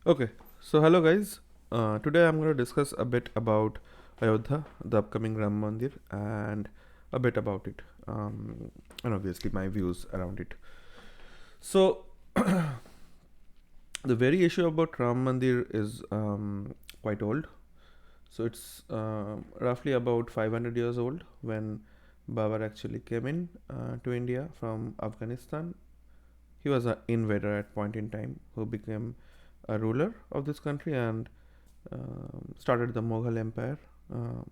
Okay, so hello guys. Today I'm going to discuss a bit about Ayodhya, the upcoming Ram Mandir, and a bit about it, and obviously my views around it. So, the very issue about Ram Mandir is quite old. So it's roughly about 500 years old when Babur actually came in to India from Afghanistan. He was an invader at point in time who became a ruler of this country and started the Mughal Empire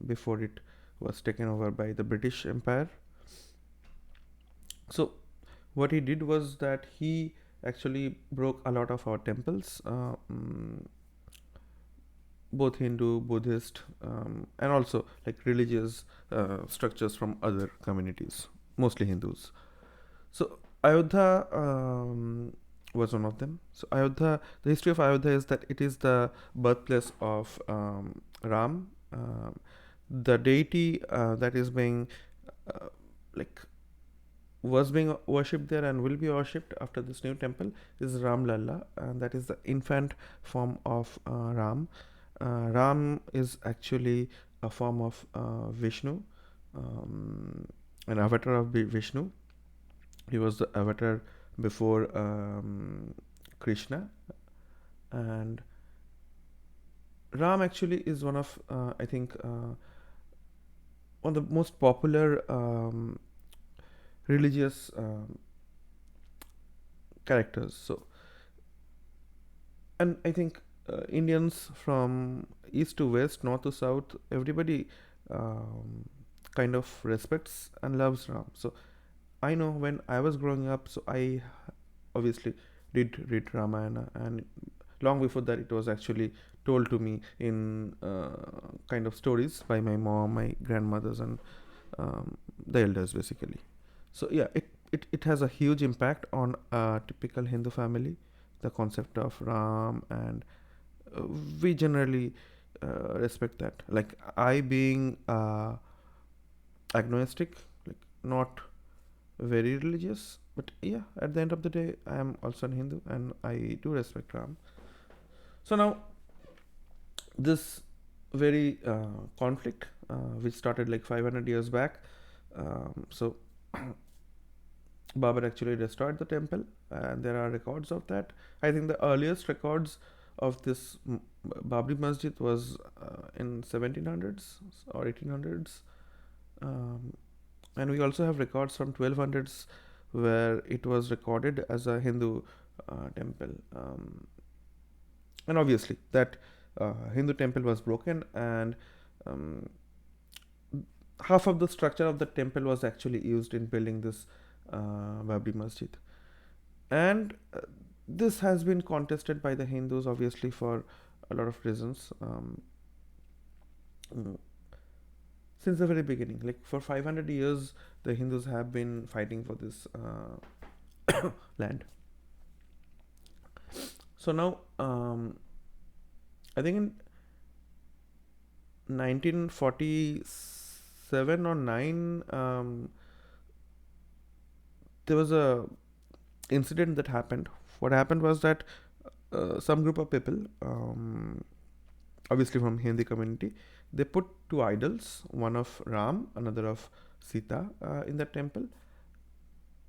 before it was taken over by the British Empire. So, what he did was that he actually broke a lot of our temples, both Hindu, Buddhist, and also like religious structures from other communities, mostly Hindus. So, Ayodhya was one of them. So, Ayodhya, the history of Ayodhya is that it is the birthplace of Ram, the deity that is being uh, like was being worshipped there and will be worshipped after this new temple is Ram Lalla, and that is the infant form of Ram. Ram is actually a form of Vishnu, um, an avatar of Vishnu. He was the avatar before Krishna, and Ram actually is one of I think one of the most popular religious characters. So, and I think Indians from east to west, north to south, everybody um, kind of respects and loves Ram. So I know when I was growing up, so I obviously did read Ramayana, and long before that, it was actually told to me in kind of stories by my mom, my grandmothers, and the elders basically. So yeah, it has a huge impact on a typical Hindu family, the concept of Ram, and we generally respect that. Like I being agnostic, like not very religious, but yeah, at the end of the day, I am also a Hindu and I do respect Ram. So now this very conflict, which started like 500 years back, so Babur actually destroyed the temple, and there are records of that. I think the earliest records of this Babri Masjid was in 1700s or 1800s, um, and we also have records from 1200s where it was recorded as a Hindu temple, and obviously that Hindu temple was broken, and um, half of the structure of the temple was actually used in building this Babri Masjid. And this has been contested by the Hindus, obviously, for a lot of reasons. Mm, since the very beginning, like for 500 years, the Hindus have been fighting for this land. So now, I think in 1947 or 9, there was a incident that happened. What happened was that some group of people, obviously from Hindi community, they put two idols, one of Ram, another of Sita, in that temple,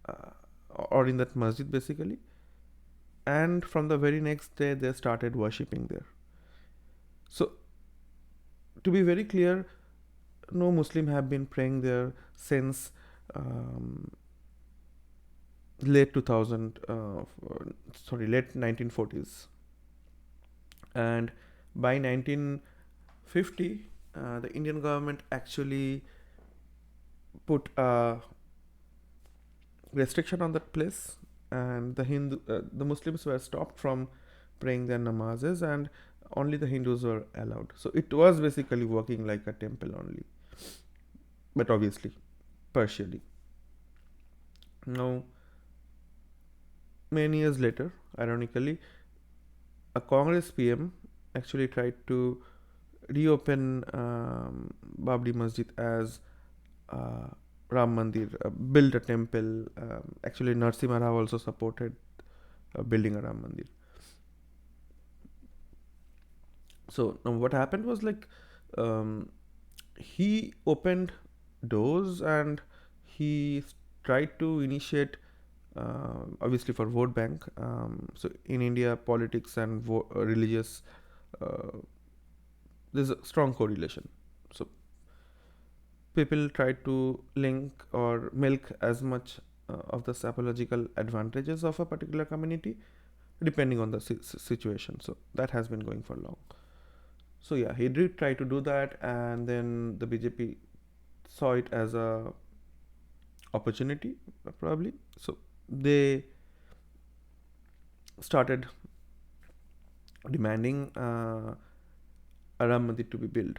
uh, or in that masjid basically. And from the very next day, they started worshipping there. So, to be very clear, no Muslim have been praying there since um, late 2000, sorry, late 1940s. And by 1950, the Indian government actually put a restriction on that place, and the Muslims were stopped from praying their namazes, and only the Hindus were allowed. So it was basically working like a temple only, but obviously partially. Now, many years later, ironically, a Congress PM actually tried to reopen Babri Masjid as uh, Ram Mandir, build a temple. Actually, Narsimha Rao also supported building a Ram Mandir. So now what happened was like, um, he opened doors, and he tried to initiate, obviously for vote bank. So in India, politics and religious, uh, there's a strong correlation. So people try to link or milk as much of the psychological advantages of a particular community depending on the situation. So that has been going for long. So yeah, he did try to do that, and then the BJP saw it as a opportunity, probably. So they started demanding a Ram Mandir to be built,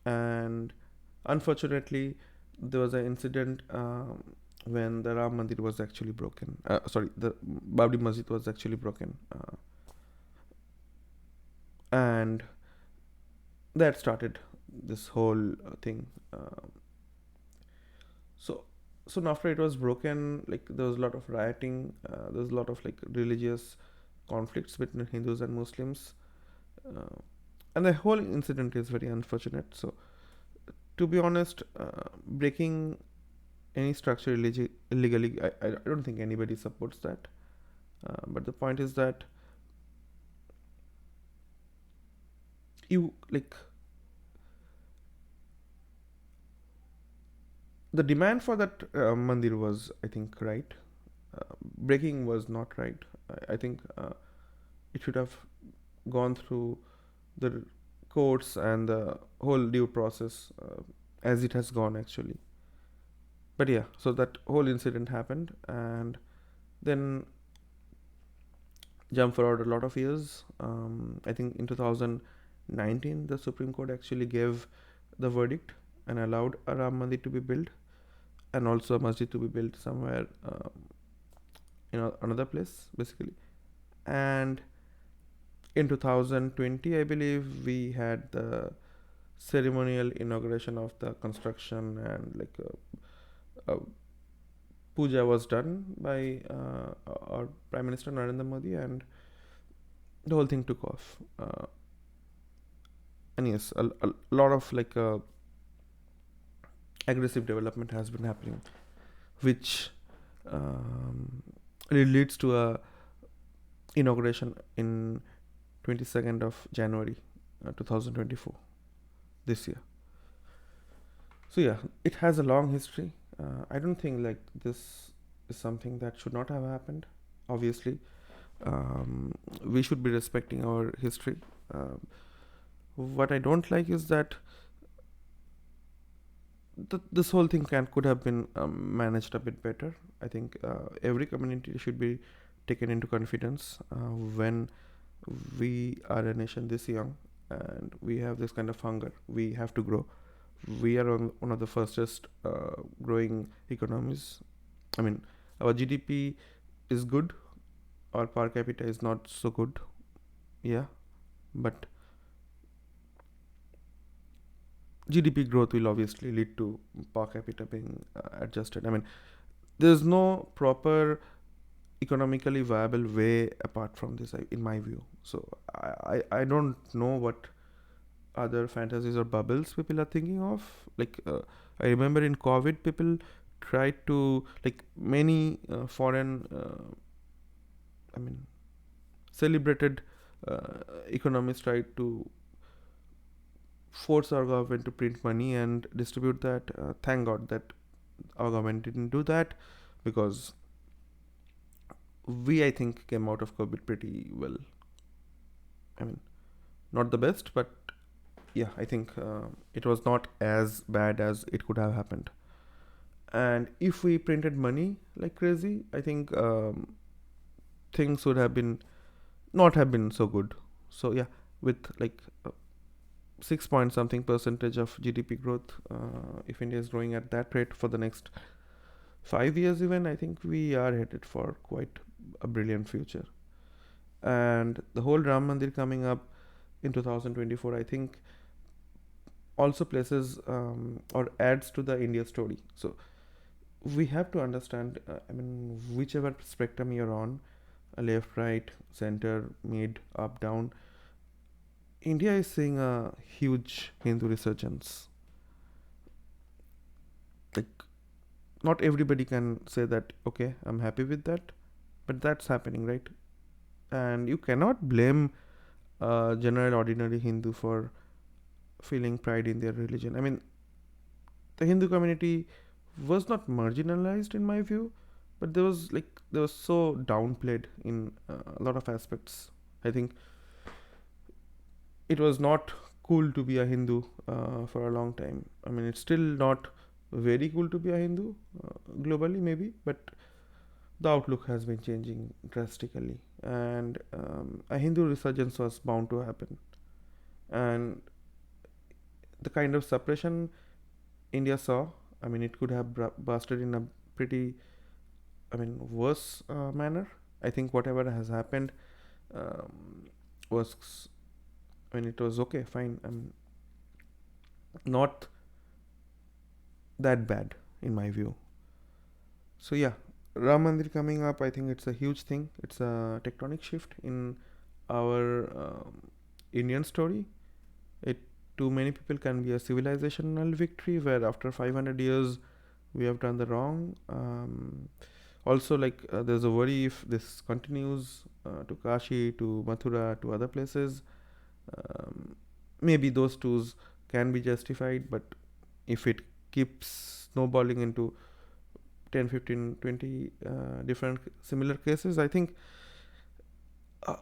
and unfortunately, there was an incident when the Ram Mandir was actually broken. Sorry, the Babri Masjid was actually broken, and that started this whole thing. So, soon after it was broken, like there was a lot of rioting. There was a lot of like religious conflicts between Hindus and Muslims, uh, and the whole incident is very unfortunate. So, to be honest, breaking any structure illegally, I don't think anybody supports that. But the point is that you like the demand for that mandir was, I think, right. Breaking was not right. I think it should have gone through the courts and the whole due process, as it has gone actually. But yeah, so that whole incident happened, and then jump forward a lot of years. I think in 2019, the Supreme Court actually gave the verdict and allowed a Ram Mandir to be built, and also a masjid to be built somewhere, another place, basically. And in 2020, I believe, we had the ceremonial inauguration of the construction, and like a puja was done by our Prime Minister Narendra Modi, and the whole thing took off. And yes, a lot of like aggressive development has been happening, which um, leads to a inauguration in 22nd of January 2024, this year. So yeah, it has a long history. I don't think like this is something that should not have happened. Obviously, we should be respecting our history. Um what I don't like is that this whole thing could have been managed a bit better. I think every community should be taken into confidence when we are a nation this young, and we have this kind of hunger. We have to grow. We are one of the fastest growing economies. I mean, our GDP is good. Our per capita is not so good. Yeah, but GDP growth will obviously lead to per capita being adjusted. I mean, there's no proper economically viable way apart from this, in my view. So I don't know what other fantasies or bubbles people are thinking of. Like, I remember in COVID, people tried to, like, many foreign, I mean, celebrated economists tried to force our government to print money and distribute that. Thank God that our government didn't do that, because we, I think, came out of COVID pretty well. I mean, not the best, but yeah, I think it was not as bad as it could have happened. And if we printed money like crazy, I think things would have been not have been so good. So yeah, with like 6 point something percentage of GDP growth, if India is growing at that rate for the next 5 years, even, I think we are headed for quite a brilliant future. And the whole Ram Mandir coming up in 2024, I think, also places or adds to the India story. So we have to understand, I mean, whichever spectrum you're on, left, right, center, mid, up, down, India is seeing a huge Hindu resurgence. Like, not everybody can say that, okay, I'm happy with that, but that's happening, right? And you cannot blame a general ordinary Hindu for feeling pride in their religion. I mean, the Hindu community was not marginalized in my view, but there was so downplayed in a lot of aspects. I think it was not cool to be a Hindu for a long time. I mean, it's still not very cool to be a Hindu globally, maybe, but the outlook has been changing drastically, and a Hindu resurgence was bound to happen. And the kind of suppression India saw, I mean, it could have busted in a pretty, I mean, worse manner. I think whatever has happened was, I mean, it was okay, fine. I mean, not that bad in my view. So yeah, Ram Mandir coming up, I think it's a huge thing. It's a tectonic shift in our Indian story. It to many people can be a civilizational victory where after 500 years we have done the wrong. Also, like there's a worry if this continues to Kashi, to Mathura, to other places. Um, Maybe those twos can be justified, but if it keeps snowballing into 10, 15, 20 different similar cases, I think uh,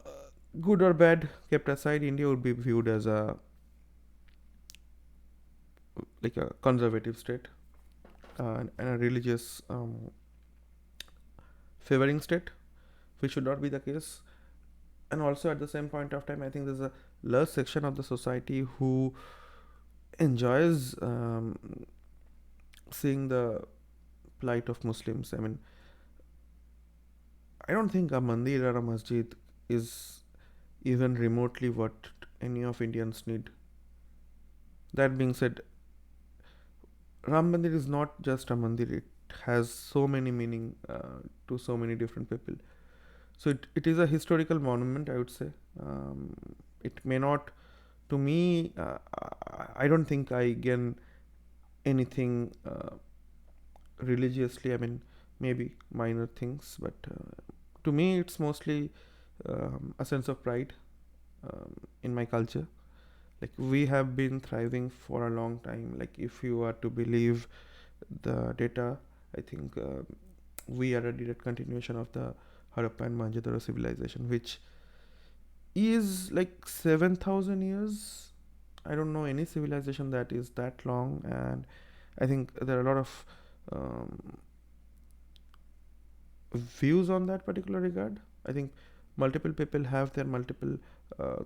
good or bad kept aside, India would be viewed as a like a conservative state and a religious favoring state, which should not be the case. And also at the same point of time, I think there's a large section of the society who enjoys seeing the plight of Muslims. I mean, I don't think a mandir or a masjid is even remotely what any of Indians need. That being said, Ram Mandir is not just a mandir, it has so many meaning to so many different people. So it is a historical monument, I would say. It may not, to me, I don't think I gain anything religiously. I mean, maybe minor things, but to me, it's mostly a sense of pride in my culture. Like, we have been thriving for a long time. Like, if you are to believe the data, I think we are a direct continuation of the Harappa and Mohenjo-daro civilization, which is like 7,000 years. I don't know any civilization that is that long, and I think there are a lot of um, views on that particular regard. I think multiple people have their multiple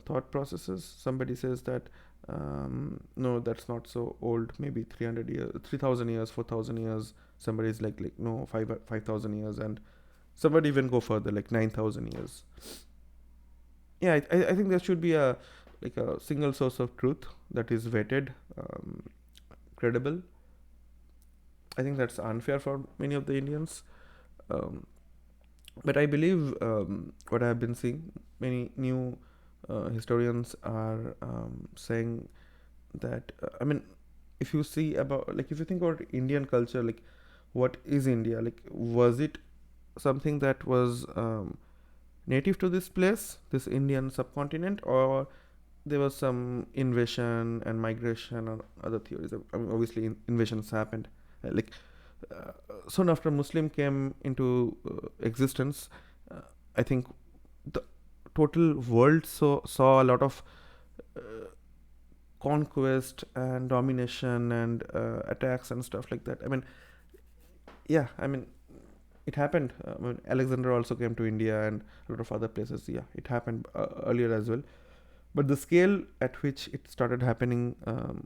thought processes. Somebody says that no, that's not so old. Maybe 300 years, 3,000 years, 4,000 years. Somebody is like no, 5,000 years, and somebody even go further, like 9,000 years. Yeah, I think there should be a like a single source of truth that is vetted, credible. I think that's unfair for many of the Indians. Um, but I believe what I have been seeing, many new historians are saying that I mean, if you see about like if you think about Indian culture, like what is India? Like, was it something that was native to this place, this Indian subcontinent, or there was some invasion and migration or other theories? I mean, obviously, invasions happened. Like uh, soon after Muslim came into existence, uh, I think the total world saw a lot of uh, conquest and domination and attacks and stuff like that. I mean, yeah, I mean, it happened. I mean, Alexander also came to India and a lot of other places. Yeah, it happened earlier as well. But the scale at which it started happening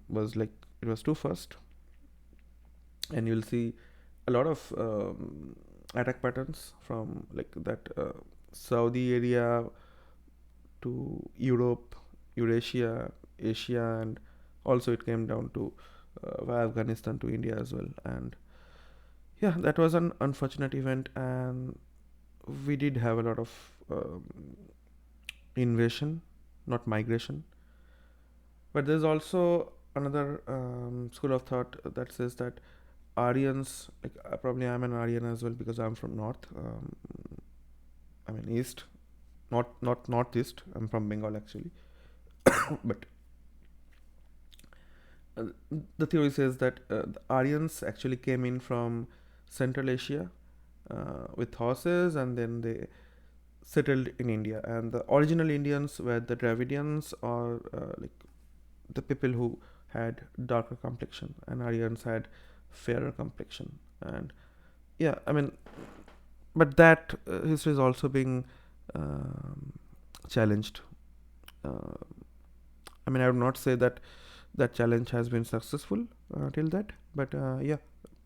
was like it was too fast, and you'll see a lot of attack patterns from like that Saudi area to Europe, Eurasia, Asia, and also it came down to via Afghanistan to India as well. And yeah, that was an unfortunate event, and we did have a lot of invasion, not migration. But there's also another school of thought that says that Aryans, like probably I'm an Aryan as well because I'm from north. I mean east, not northeast. I'm from Bengal actually. But uh, the theory says that the Aryans actually came in from Central Asia with horses, and then they settled in India. And the original Indians were the Dravidians, or like the people who had darker complexion, and Aryans had fairer complexion. And yeah, I mean, but that history is also being um, challenged. Uh, I mean, I would not say that that challenge has been successful till that, but yeah,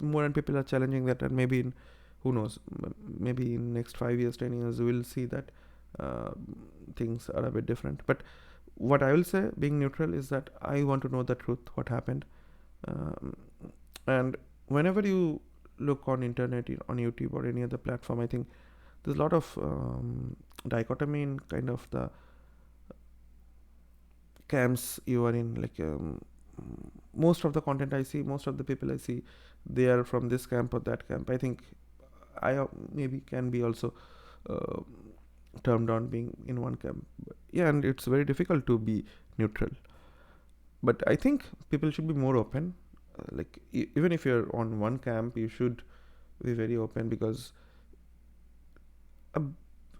more and people are challenging that, and maybe in, who knows, maybe in next 5 years, 10 years, we'll see that uh, things are a bit different. But what I will say, being neutral, is that I want to know the truth, what happened, um, and whenever you look on internet, on YouTube or any other platform, I think there's a lot of dichotomy in kind of the camps you are in. Like most of the content I see, most of the people I see, they are from this camp or that camp. I think I maybe can be also uh, termed on being in one camp. But yeah, and it's very difficult to be neutral. But I think people should be more open. Like even if you're on one camp, you should be very open, because a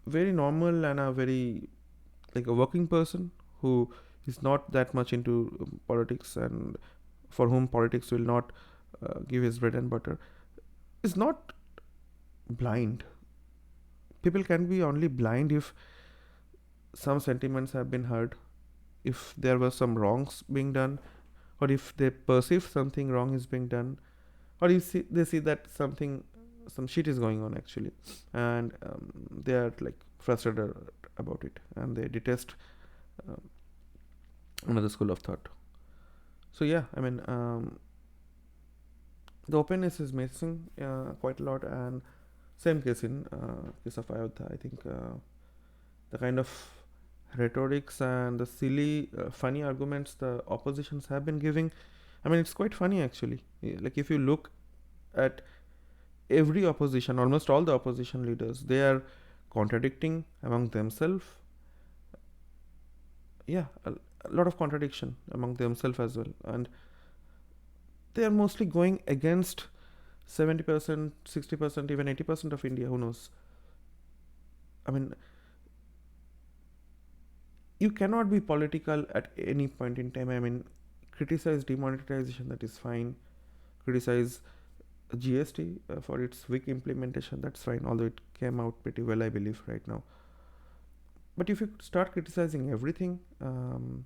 very normal and a very, like, a working person who is not that much into politics, and for whom politics will not give his bread and butter, is not blind. People can be only blind if some sentiments have been hurt, if there were some wrongs being done, or if they perceive something wrong is being done, or you see they see that some shit is going on actually, and they are like frustrated about it, and they detest um, another school of thought. So yeah, I mean, the openness is missing quite a lot. And same case in case of Ayodhya. I think the kind of rhetorics and the silly, funny arguments the oppositions have been giving. I mean, it's quite funny actually. Like if you look at every opposition, almost all the opposition leaders, they are contradicting among themselves. Yeah, a lot of contradiction among themselves as well, and they are mostly going against 70%, 60%, even 80% of India. Who knows? I mean, you cannot be political at any point in time. I mean, criticize demonetization, that is fine. Criticize GST for its weak implementation, that's fine. Although it came out pretty well, I believe, right now. But if you start criticizing everything, and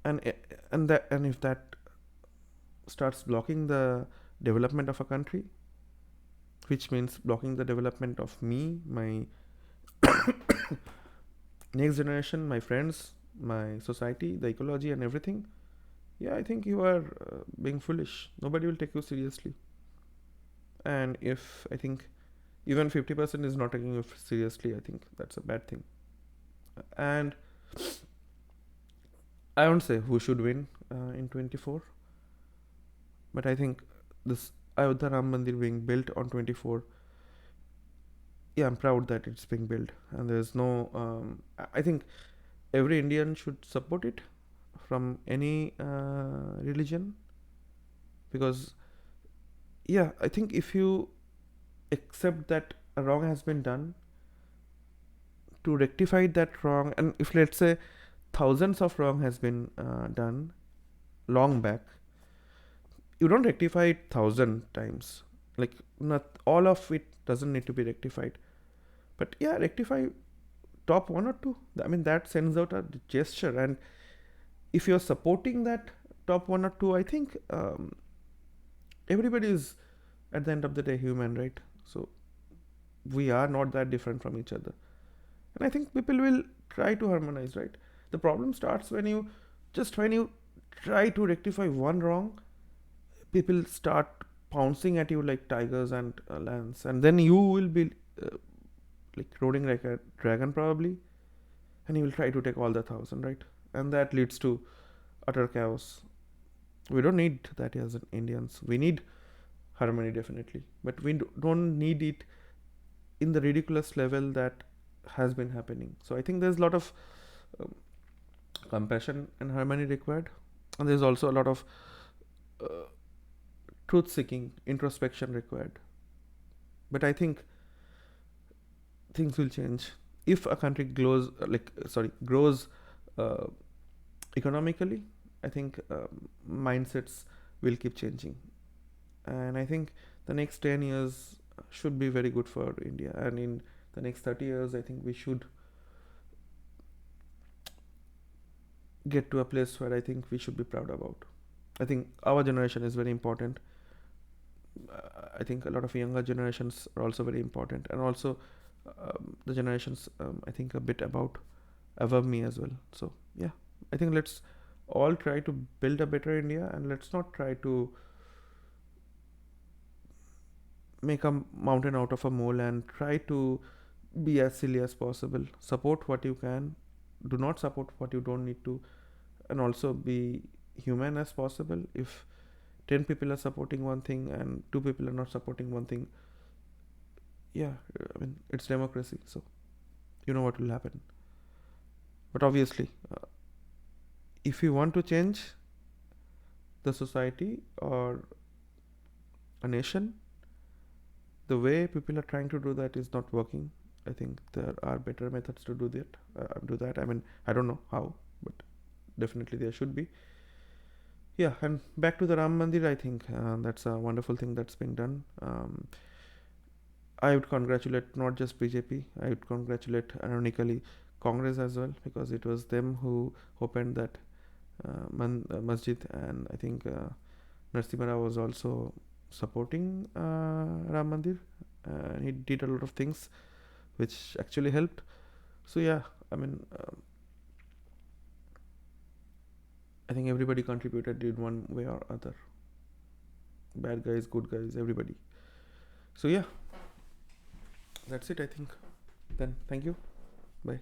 and if that starts blocking the development of a country, which means blocking the development of me, my next generation, my friends, my society, the ecology, and everything, yeah, I think you are being foolish. Nobody will take you seriously. And if I think even 50% is not taking you seriously, I think that's a bad thing. And I won't say who should win in 24, but I think this Ayodhya Ram Mandir being built on 24, yeah, I'm proud that it's being built. And there's no, I think every Indian should support it from any religion, because yeah, I think if you accept that a wrong has been done, to rectify that wrong, and if let's say thousands of wrong has been done long back, you don't rectify it 1,000 times. Like, not all of it doesn't need to be rectified, but yeah, rectify top one or two. I mean, that sends out a gesture, and if you're supporting that top one or two, I think everybody is at the end of the day human, right? So we are not that different from each other, and I think people will try to harmonize, right? The problem starts when you try to rectify one wrong, people start pouncing at you like tigers and lions, and then you will be uh, like roaring like a dragon probably, and you will try to take all the 1,000, right? And that leads to utter chaos. We don't need that as Indians. We need harmony definitely, but we don't need it in the ridiculous level that has been happening. So I think there's a lot of um, compassion and harmony required, and there's also a lot of uh, truth seeking, introspection required. But I think things will change if a country grows uh, economically. I think mindsets will keep changing, and I think the next 10 years should be very good for India, and in the next 30 years I think we should get to a place where I think we should be proud about. I think our generation is very important. I think a lot of younger generations are also very important, and also the generations I think a bit above me as well. So yeah, I think let's all try to build a better India, and let's not try to make a mountain out of a mole and try to be as silly as possible. Support what you can, do not support what you don't need to, and also be human as possible. If 10 people are supporting one thing and 2 people are not supporting one thing, yeah, I mean, it's democracy, so you know what will happen. But obviously, if you want to change the society or a nation, the way people are trying to do that is not working. I think there are better methods to do that. I mean, I don't know how, but definitely there should be. Yeah, and back to the Ram Mandir, I think that's a wonderful thing that's being done. I would congratulate not just BJP, I would congratulate, ironically, Congress as well, because it was them who opened that masjid, and I think Narsimha Rao was also supporting Ram Mandir, and he did a lot of things which actually helped. So yeah, I mean, I think everybody contributed in one way or other. Bad guys, good guys, everybody. So yeah, that's it. I think. Then thank you. Bye.